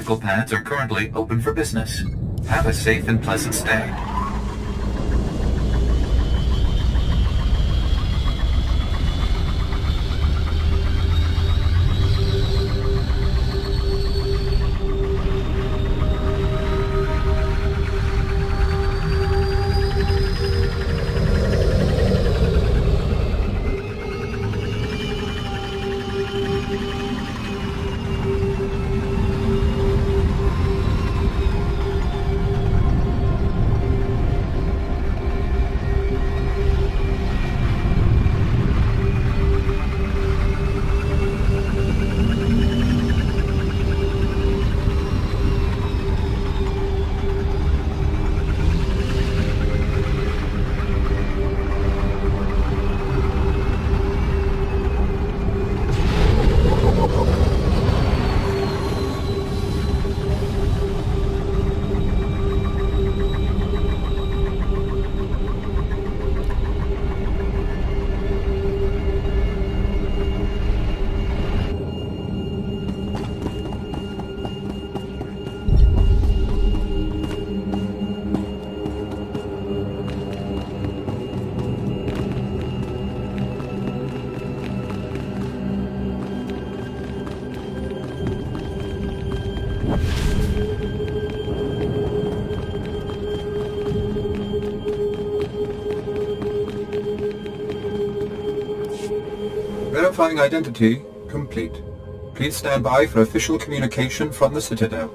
medical pads are currently open for business. Have a safe and pleasant stay. Verifying identity complete. Please stand by for official communication from the Citadel.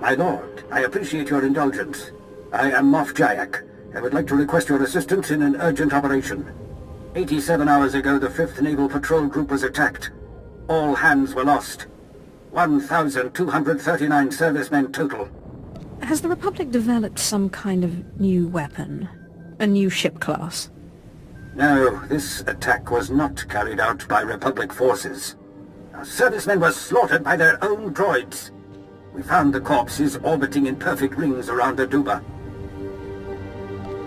My lord, I appreciate your indulgence. I am Moff Jayak. I would like to request your assistance in an urgent operation. 87 hours ago, the 5th Naval Patrol Group was attacked. All hands were lost. 1,239 servicemen total. Has the Republic developed some kind of new weapon? A new ship class? No, this attack was not carried out by Republic forces. Our servicemen were slaughtered by their own droids. We found the corpses orbiting in perfect rings around the Duba.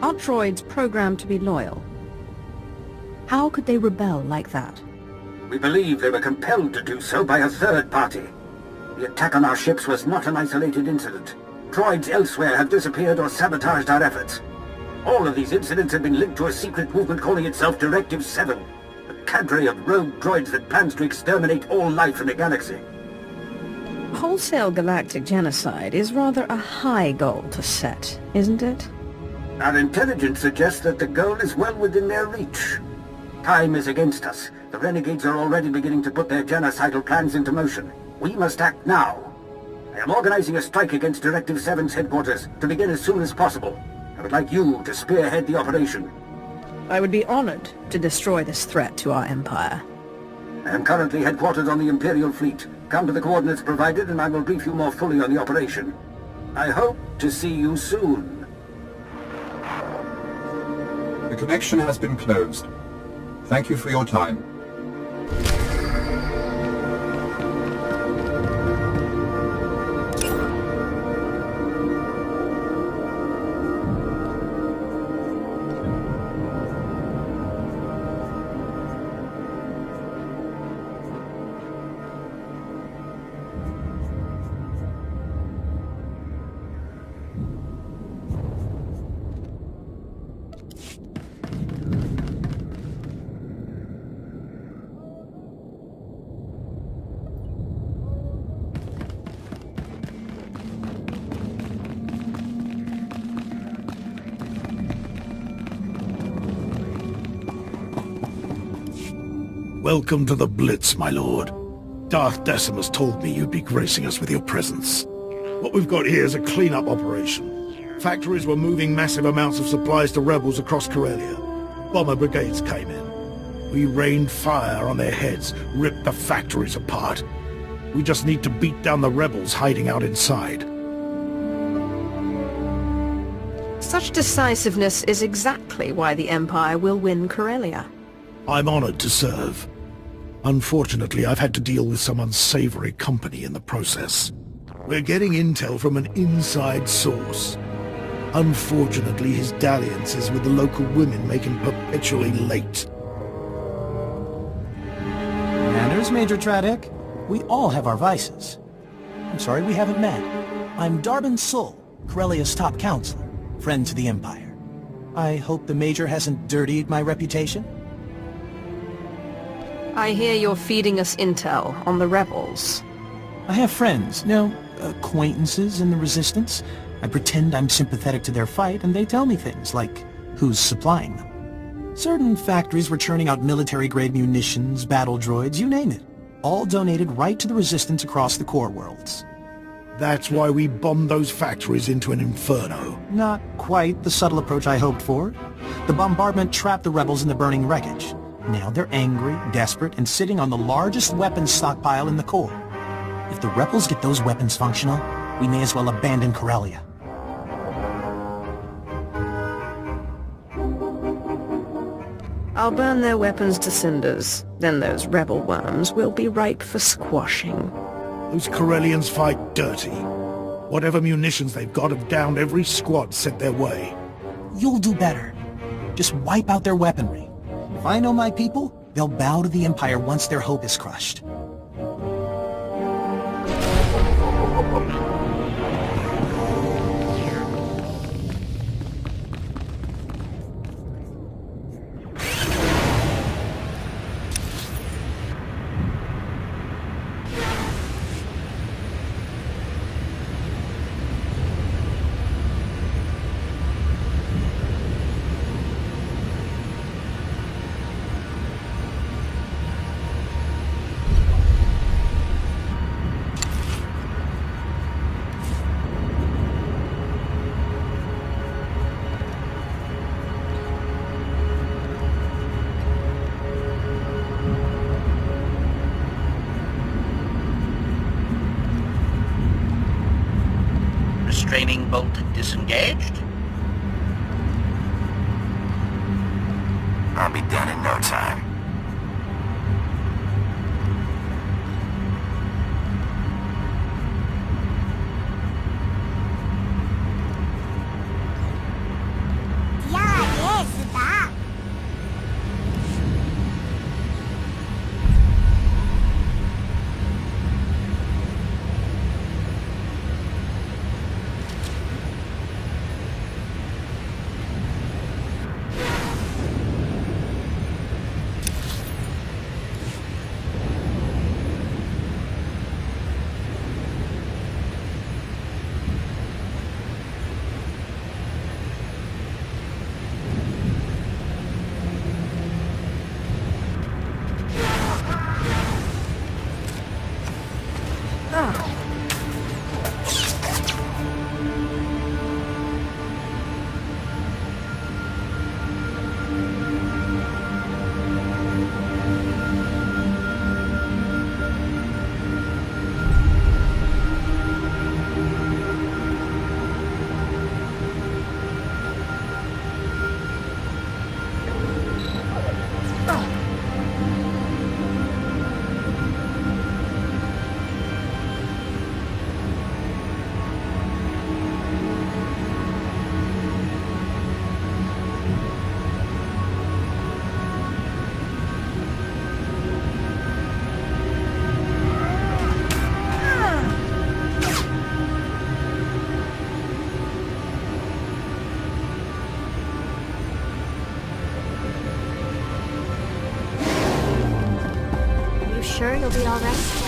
Are droids programmed to be loyal? How could they rebel like that? We believe they were compelled to do so by a third party. The attack on our ships was not an isolated incident. Droids elsewhere have disappeared or sabotaged our efforts. All of these incidents have been linked to a secret movement calling itself Directive 7, a cadre of rogue droids that plans to exterminate all life in the galaxy. Wholesale galactic genocide is rather a high goal to set, isn't it? Our intelligence suggests that the goal is well within their reach. Time is against us. The renegades are already beginning to put their genocidal plans into motion. We must act now. I am organizing a strike against Directive 7's headquarters to begin as soon as possible. I would like you to spearhead the operation. I would be honored to destroy this threat to our empire. I am currently headquartered on the Imperial Fleet. Come to the coordinates provided and I will brief you more fully on the operation. I hope to see you soon. The connection has been closed. Thank you for your time. Welcome to the Blitz, my lord. Darth Decimus told me you'd be gracing us with your presence. What we've got here is a clean-up operation. Factories were moving massive amounts of supplies to rebels across Corellia. Bomber brigades came in. We rained fire on their heads, ripped the factories apart. We just need to beat down the rebels hiding out inside. Such decisiveness is exactly why the Empire will win Corellia. I'm honored to serve. Unfortunately, I've had to deal with some unsavory company in the process. We're getting intel from an inside source. Unfortunately, his dalliances with the local women make him perpetually late. Manners, Major Tradick. We all have our vices. I'm sorry we haven't met. I'm Darbin Sul, Corellia's top counselor, friend to the Empire. I hope the Major hasn't dirtied my reputation? I hear you're feeding us intel on the rebels. I have friends, acquaintances in the Resistance. I pretend I'm sympathetic to their fight, and they tell me things like who's supplying them. Certain factories were churning out military-grade munitions, battle droids, you name it. All donated right to the Resistance across the core worlds. That's why we bombed those factories into an inferno. Not quite the subtle approach I hoped for. The bombardment trapped the rebels in the burning wreckage. Now they're angry, desperate, and sitting on the largest weapons stockpile in the core. If the rebels get those weapons functional, we may as well abandon Corellia. I'll burn their weapons to cinders. Then those rebel worms will be ripe for squashing. Those Corellians fight dirty. Whatever munitions they've got have downed every squad sent their way. You'll do better. Just wipe out their weaponry. If I know my people, they'll bow to the Empire once their hope is crushed. Restraining bolt disengaged. I'll be done in no time. Sure you'll be all right?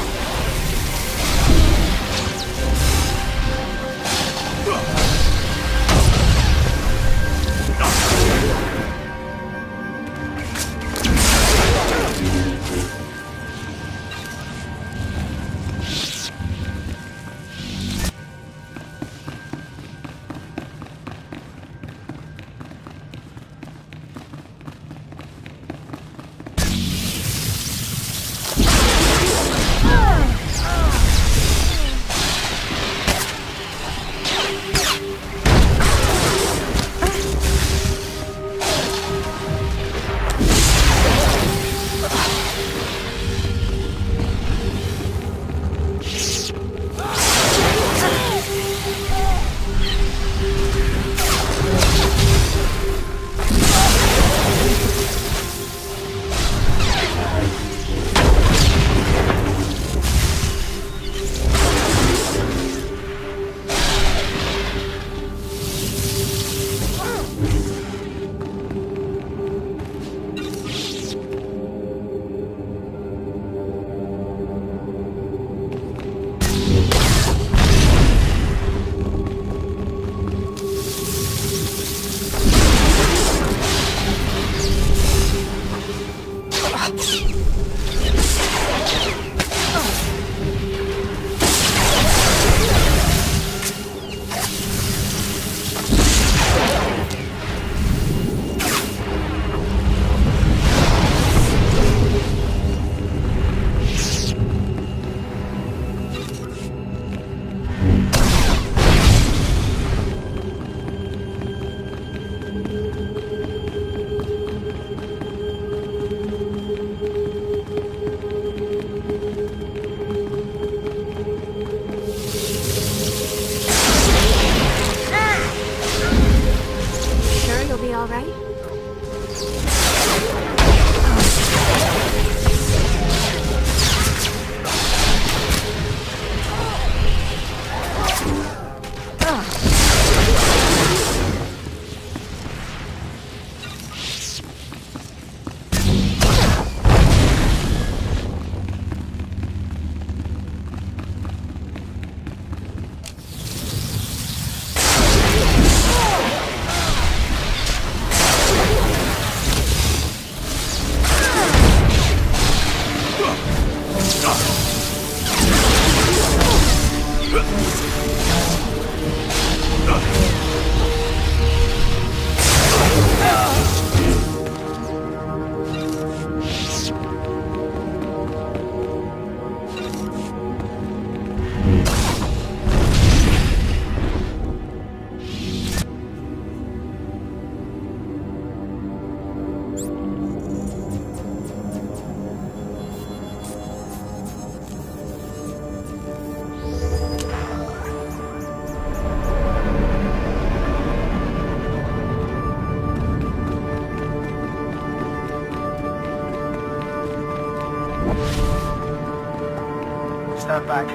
her back.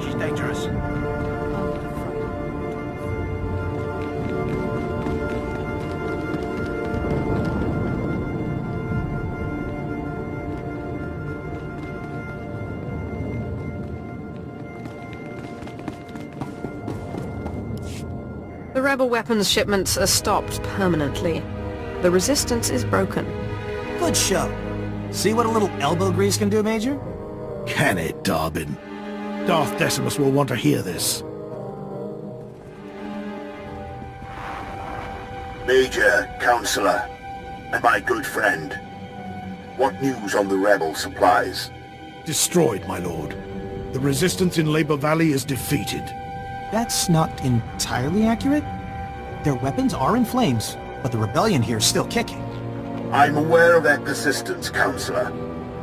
She's dangerous. The rebel weapons shipments are stopped permanently. The resistance is broken. Good show. See what a little elbow grease can do, Major? Can it, Darbin? Darth Decimus will want to hear this. Major, Counselor, and my good friend. What news on the rebel supplies? Destroyed, my lord. The resistance in Labor Valley is defeated. That's not entirely accurate. Their weapons are in flames, but the rebellion here is still kicking. I'm aware of their persistence, Counselor.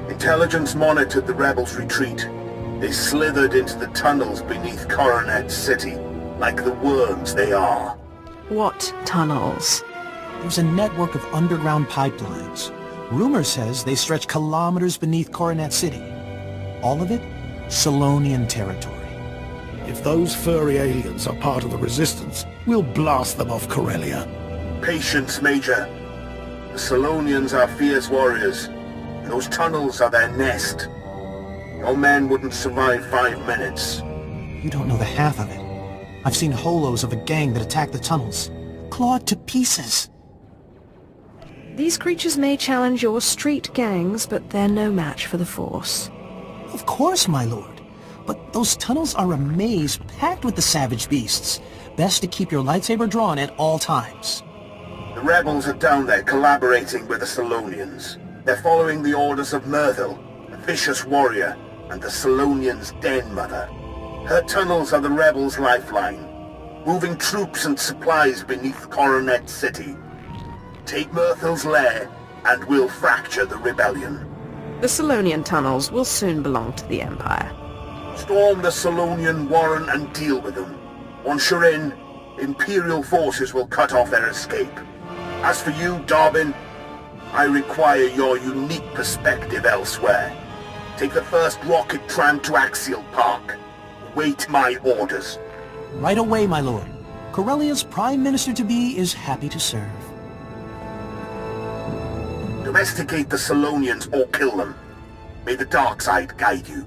Intelligence monitored the rebels' retreat. They slithered into the tunnels beneath Coronet City, like the worms they are. What tunnels? There's a network of underground pipelines. Rumor says they stretch kilometers beneath Coronet City. All of it, Solonian territory. If those furry aliens are part of the resistance, we'll blast them off Corellia. Patience, Major. The Solonians are fierce warriors. Those tunnels are their nest. Your men wouldn't survive 5 minutes. You don't know the half of it. I've seen holos of a gang that attacked the tunnels, clawed to pieces. These creatures may challenge your street gangs, but they're no match for the Force. Of course, my lord. But those tunnels are a maze packed with the savage beasts. Best to keep your lightsaber drawn at all times. The rebels are down there collaborating with the Solonians. They're following the orders of Myrtle, a vicious warrior, and the Solonians' den mother. Her tunnels are the rebels' lifeline, moving troops and supplies beneath Coronet City. Take Myrtle's lair, and we'll fracture the rebellion. The Solonian tunnels will soon belong to the Empire. Storm the Solonian warren and deal with them. Once you're in, Imperial forces will cut off their escape. As for you, Darbin, I require your unique perspective elsewhere. Take the first rocket tram to Axial Park. Wait my orders. Right away, my lord. Corellia's Prime Minister-to-be is happy to serve. Domesticate the Solonians or kill them. May the dark side guide you.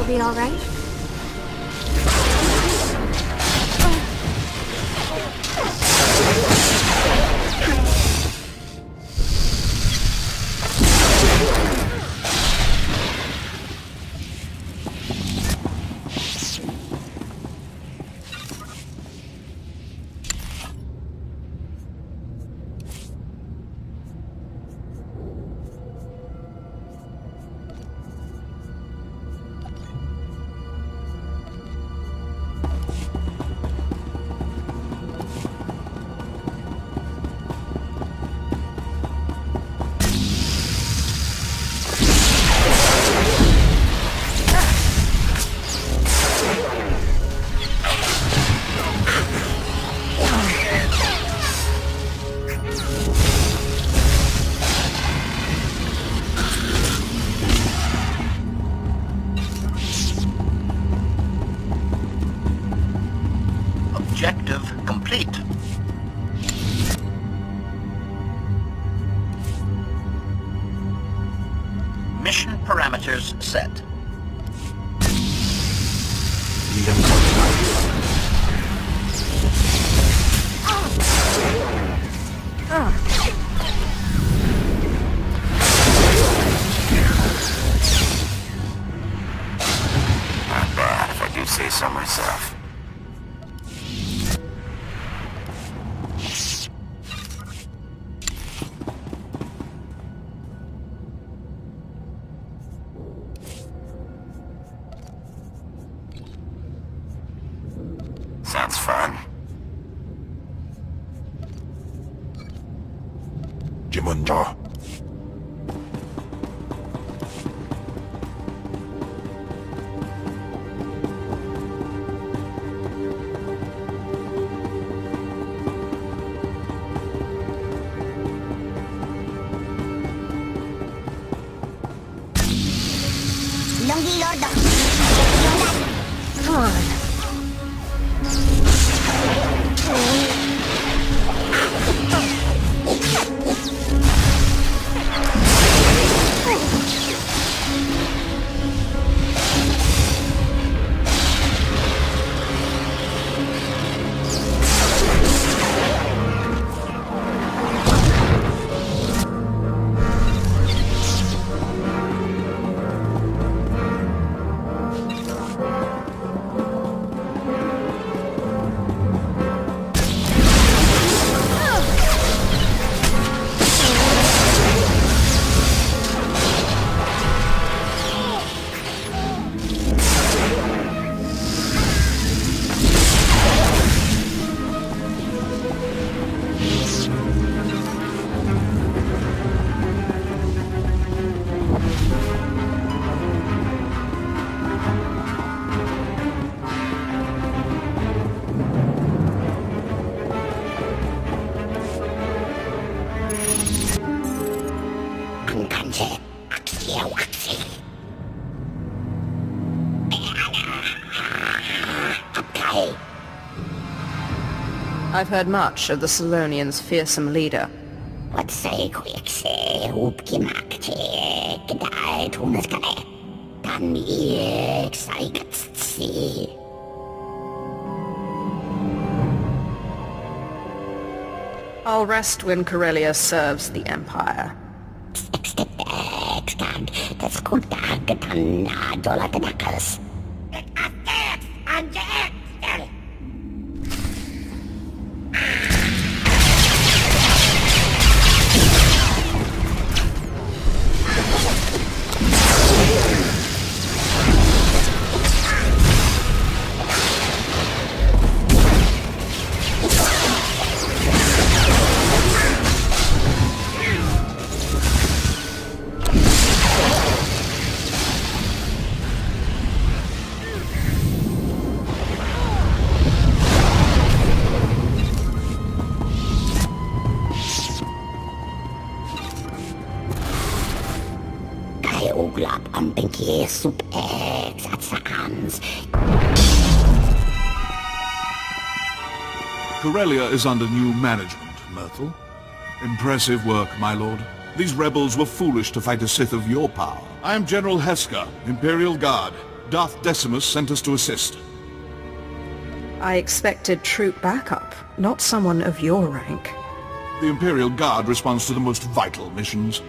be alright? Objective complete. Mission parameters set. Not bad, if I do say so myself. Sounds fun. Jimunja. Come on. I've heard much of the Solonians' fearsome leader. I'll rest when Corellia serves the Empire. Corellia is under new management, Myrtle. Impressive work, my lord. These rebels were foolish to fight a Sith of your power. I am General Heska, Imperial Guard. Darth Decimus sent us to assist. I expected troop backup, not someone of your rank. The Imperial Guard responds to the most vital missions.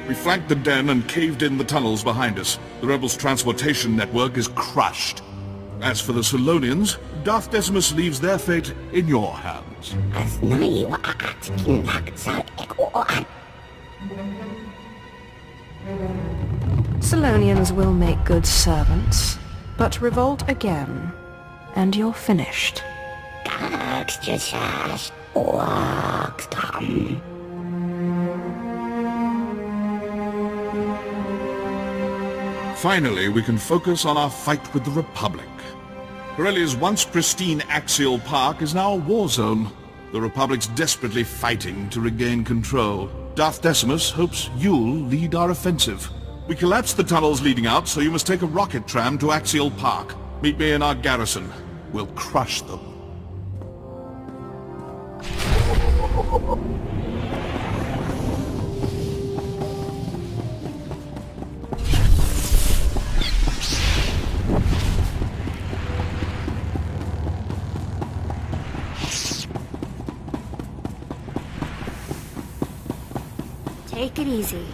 We flanked the den and caved in the tunnels behind us. The rebels' transportation network is crushed. As for the Solonians, Darth Decimus leaves their fate in your hands. Solonians will make good servants, but revolt again, and you're finished. Finally, we can focus on our fight with the Republic. Corellia's once pristine axial park is now a war zone. The Republic's desperately fighting to regain control. Darth Decimus hopes you'll lead our offensive. We collapsed the tunnels leading out, so you must take a rocket tram to Axial Park. Meet me in our garrison. We'll crush them. Take it easy.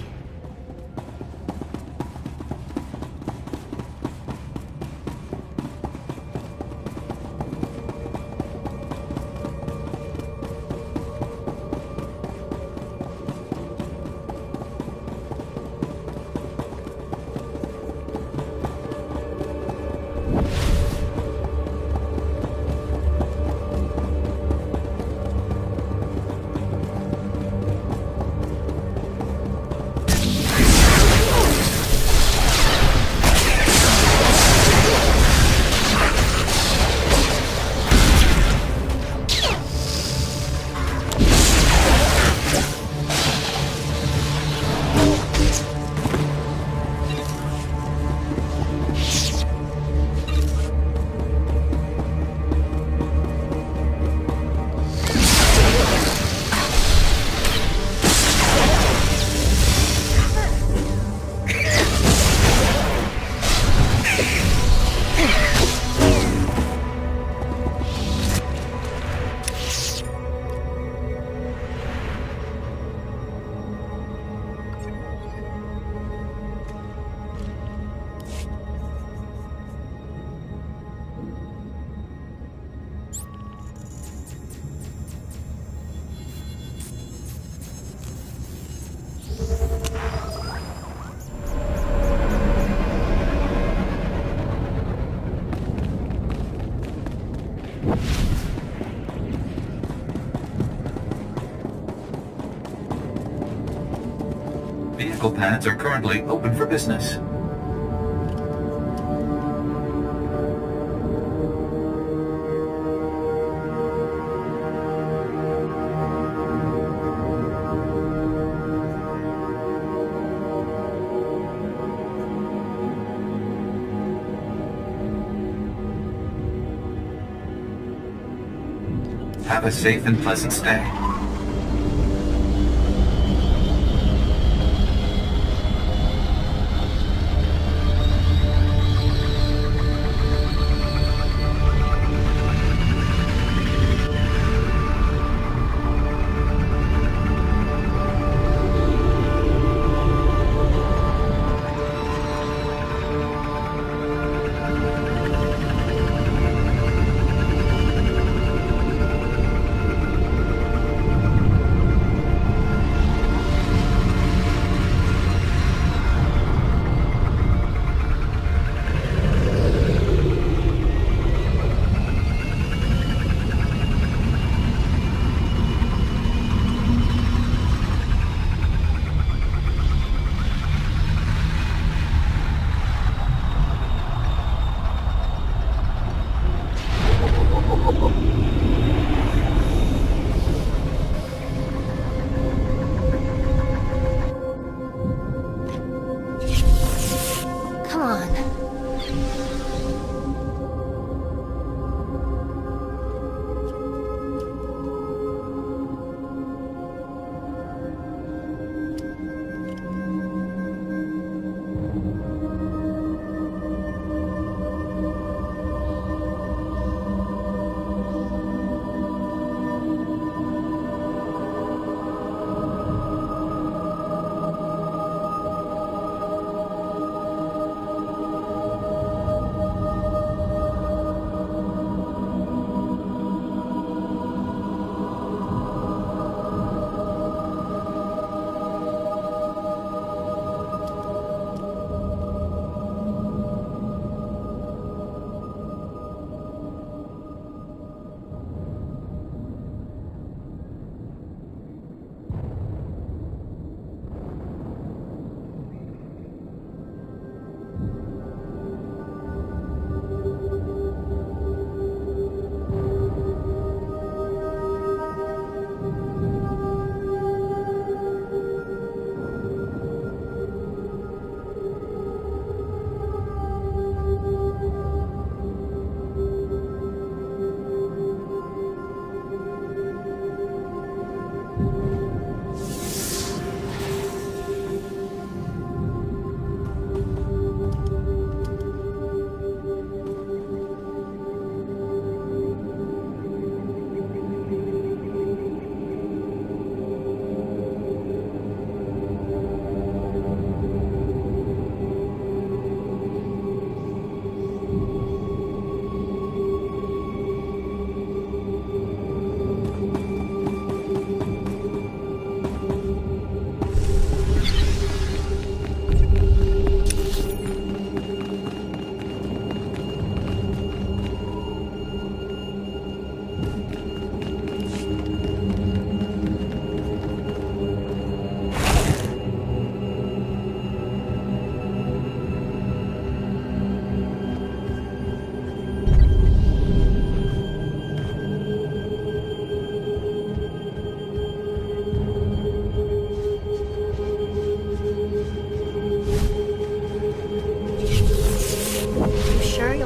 Vehicle pads are currently open for business. Have a safe and pleasant stay. Come on.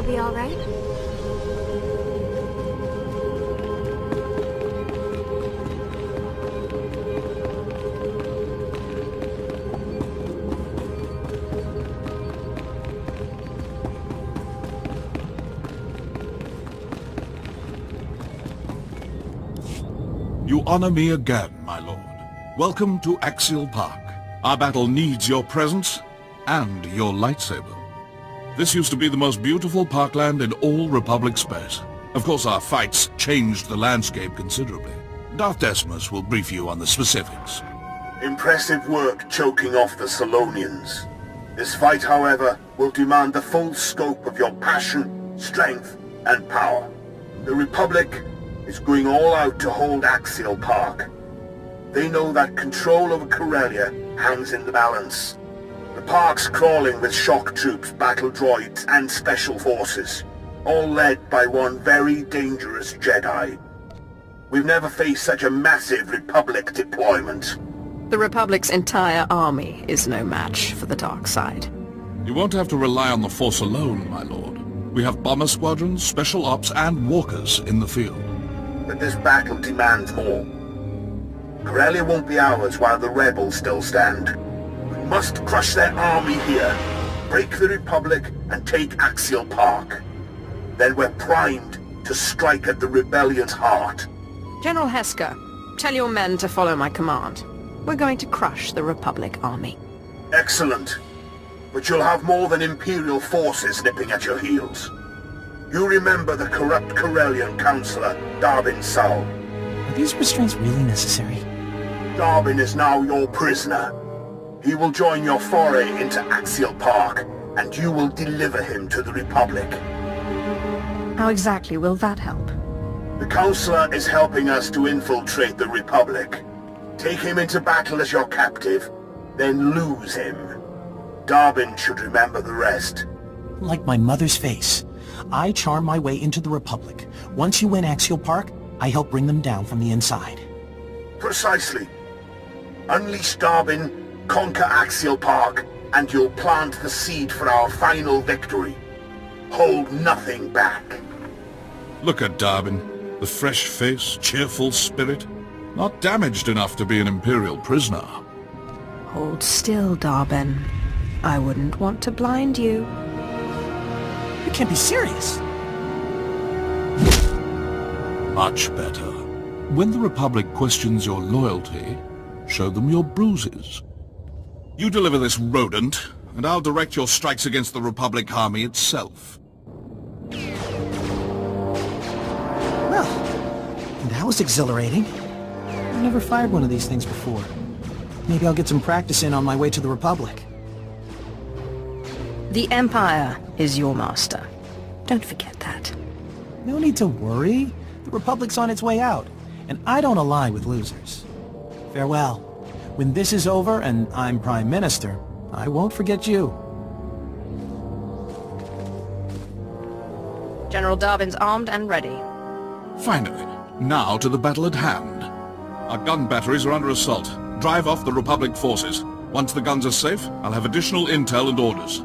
be all right? You honor me again, my lord. Welcome to Axial Park. Our battle needs your presence and your lightsaber. This used to be the most beautiful parkland in all Republic space. Of course, our fights changed the landscape considerably. Darth Decimus will brief you on the specifics. Impressive work choking off the Salonians. This fight, however, will demand the full scope of your passion, strength, and power. The Republic is going all out to hold Axial Park. They know that control over Corellia hangs in the balance. The park's crawling with shock troops, battle droids, and special forces, all led by one very dangerous Jedi. We've never faced such a massive Republic deployment. The Republic's entire army is no match for the dark side. You won't have to rely on the Force alone, my lord. We have bomber squadrons, special ops, and walkers in the field. But this battle demands more. Corellia won't be ours while the rebels still stand. We must crush their army here, break the Republic, and take Axial Park. Then we're primed to strike at the rebellion's heart. General Hesker, tell your men to follow my command. We're going to crush the Republic army. Excellent. But you'll have more than Imperial forces nipping at your heels. You remember the corrupt Corellian Councillor, Darbin Saul. Are these restraints really necessary? Darbin is now your prisoner. He will join your foray into Axial Park, and you will deliver him to the Republic. How exactly will that help? The Councillor is helping us to infiltrate the Republic. Take him into battle as your captive, then lose him. Darbin should remember the rest. Like my mother's face. I charm my way into the Republic. Once you win Axial Park, I help bring them down from the inside. Precisely. Unleash Darbin, conquer Axial Park, and you'll plant the seed for our final victory. Hold nothing back. Look at Darbin. The fresh face, cheerful spirit. Not damaged enough to be an Imperial prisoner. Hold still, Darbin. I wouldn't want to blind you. You can't be serious. Much better. When the Republic questions your loyalty, show them your bruises. You deliver this rodent, and I'll direct your strikes against the Republic army itself. Well, that was exhilarating. I've never fired one of these things before. Maybe I'll get some practice in on my way to the Republic. The Empire is your master. Don't forget that. No need to worry. The Republic's on its way out, and I don't ally with losers. Farewell. When this is over and I'm Prime Minister, I won't forget you. General Darbin's armed and ready. Finally, now to the battle at hand. Our gun batteries are under assault. Drive off the Republic forces. Once the guns are safe, I'll have additional intel and orders.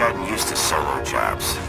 gotten used to solo jobs.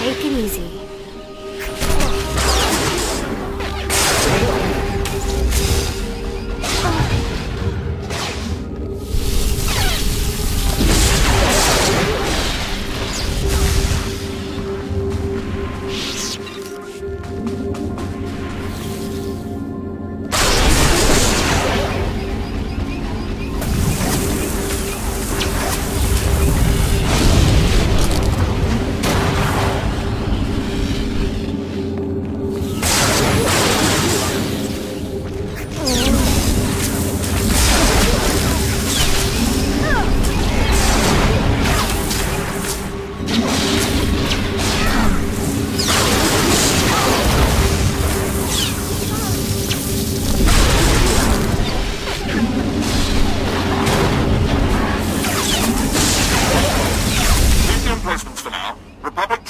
Take it easy.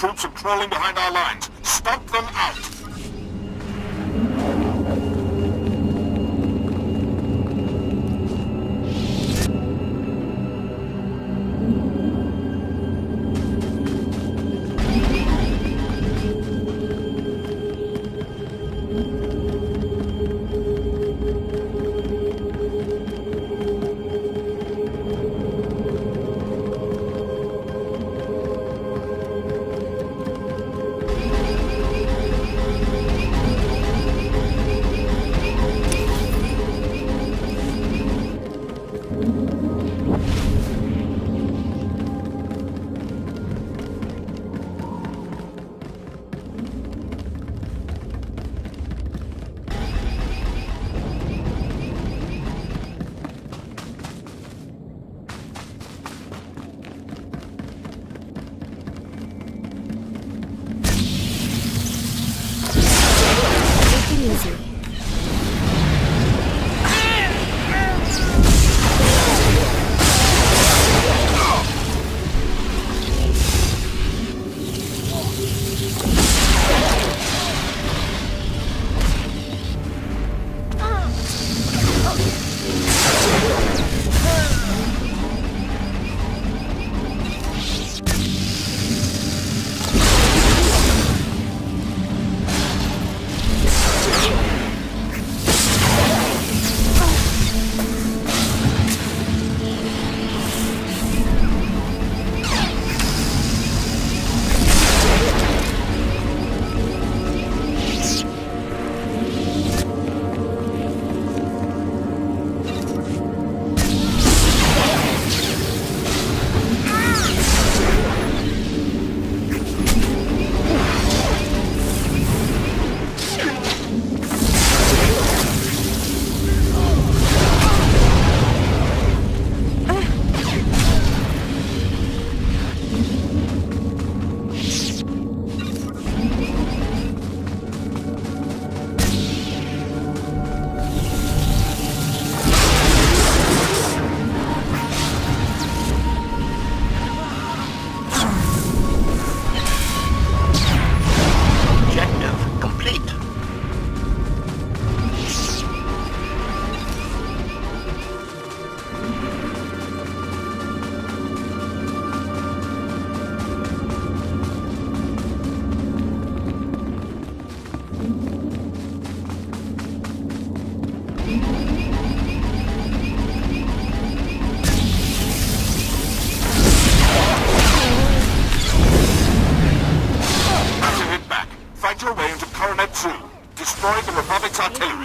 troops are crawling behind our lines. Stomp them out!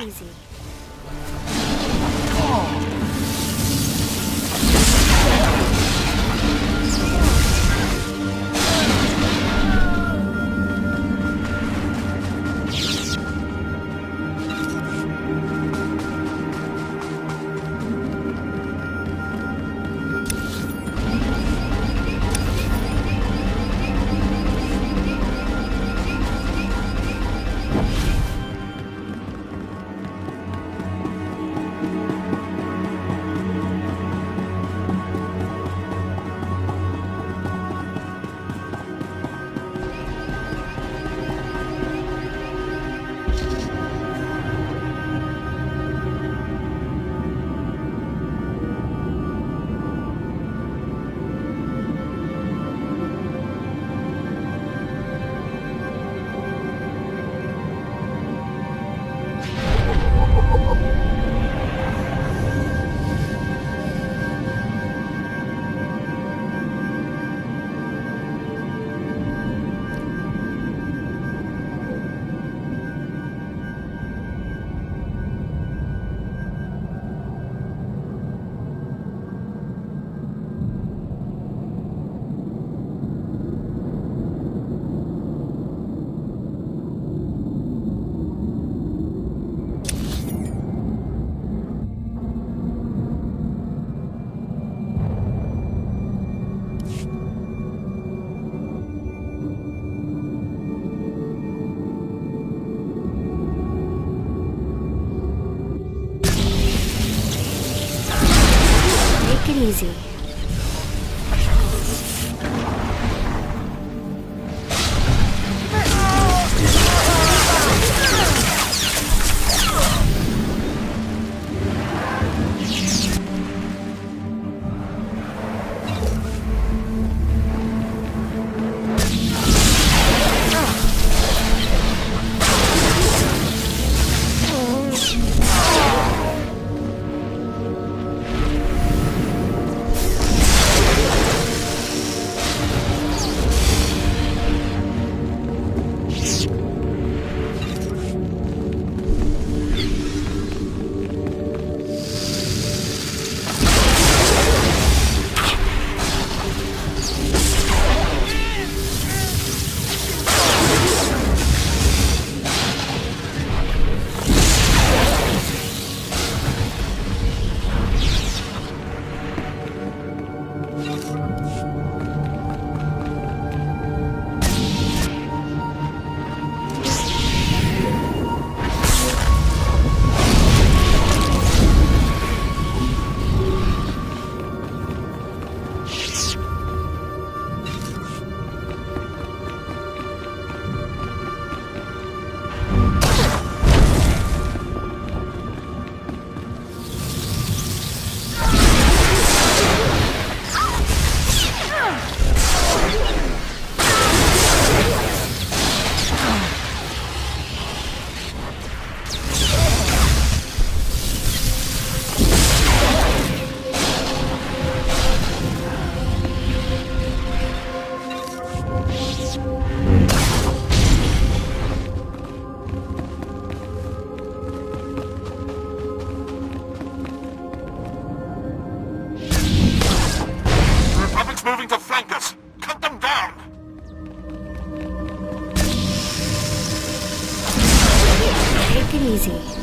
easy. Take it easy. Moving to flank us! Cut them down! Take it easy.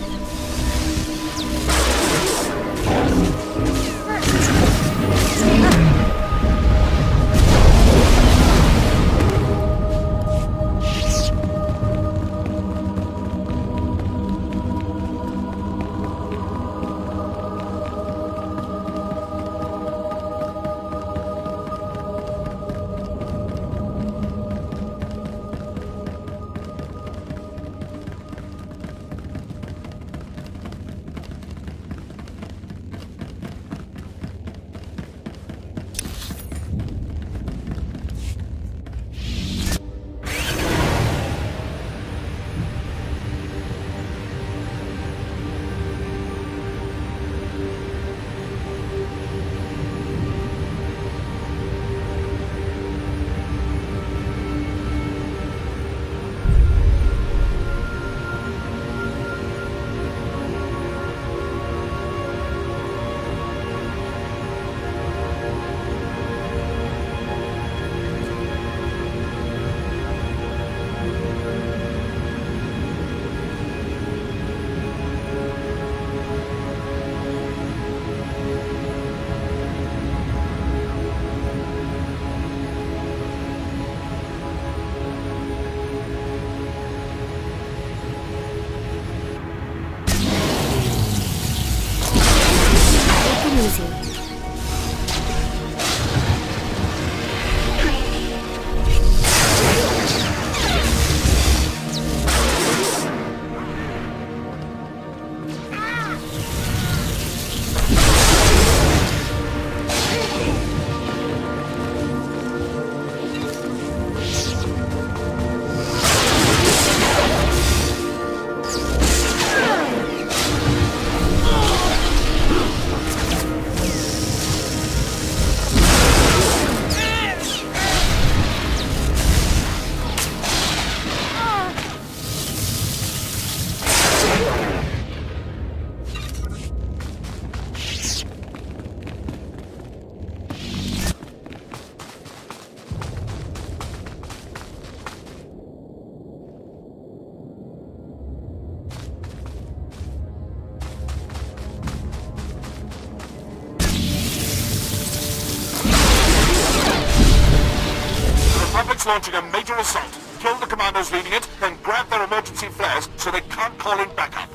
It's launching a major assault. Kill the commandos leading it, then grab their emergency flares so they can't call in backup.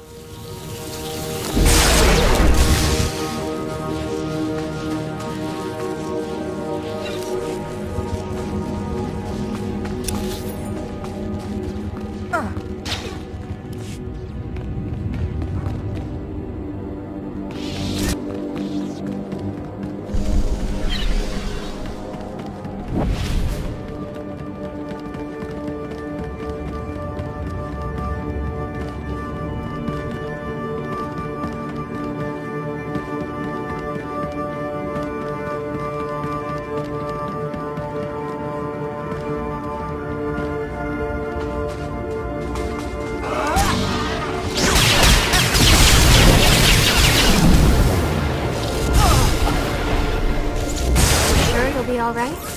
All right?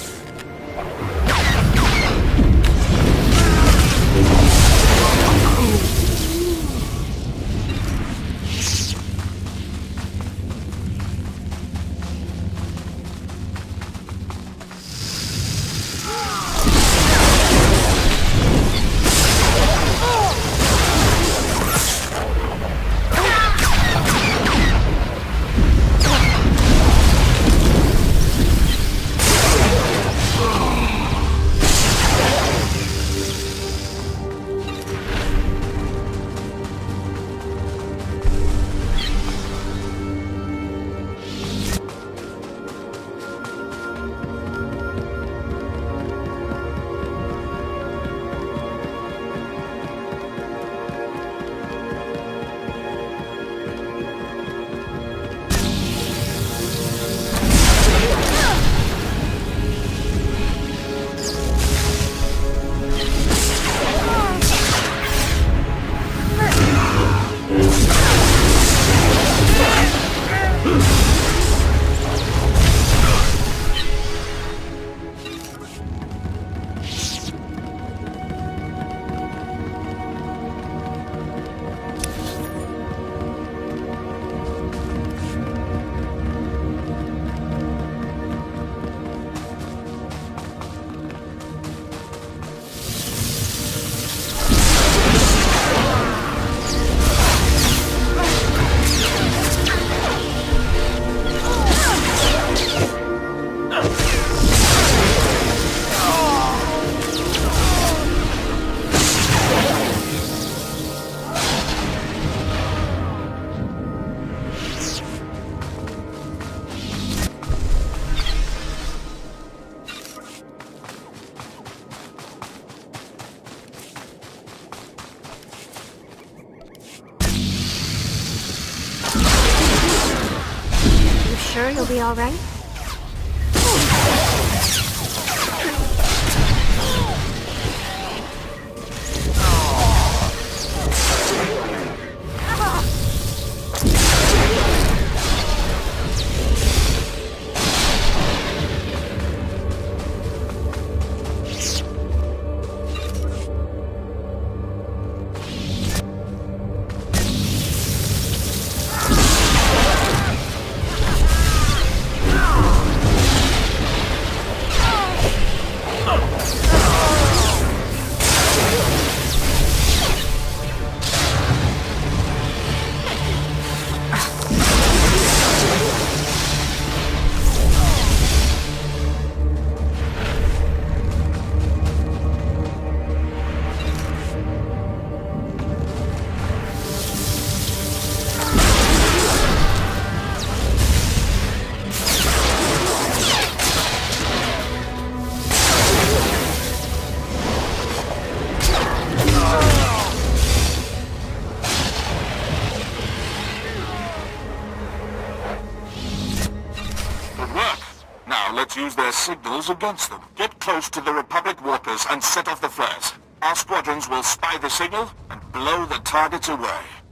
Sure you'll be all right? Let's use their signals against them. Get close to the Republic warpers and set off the flares. Our squadrons will spy the signal and blow the targets away.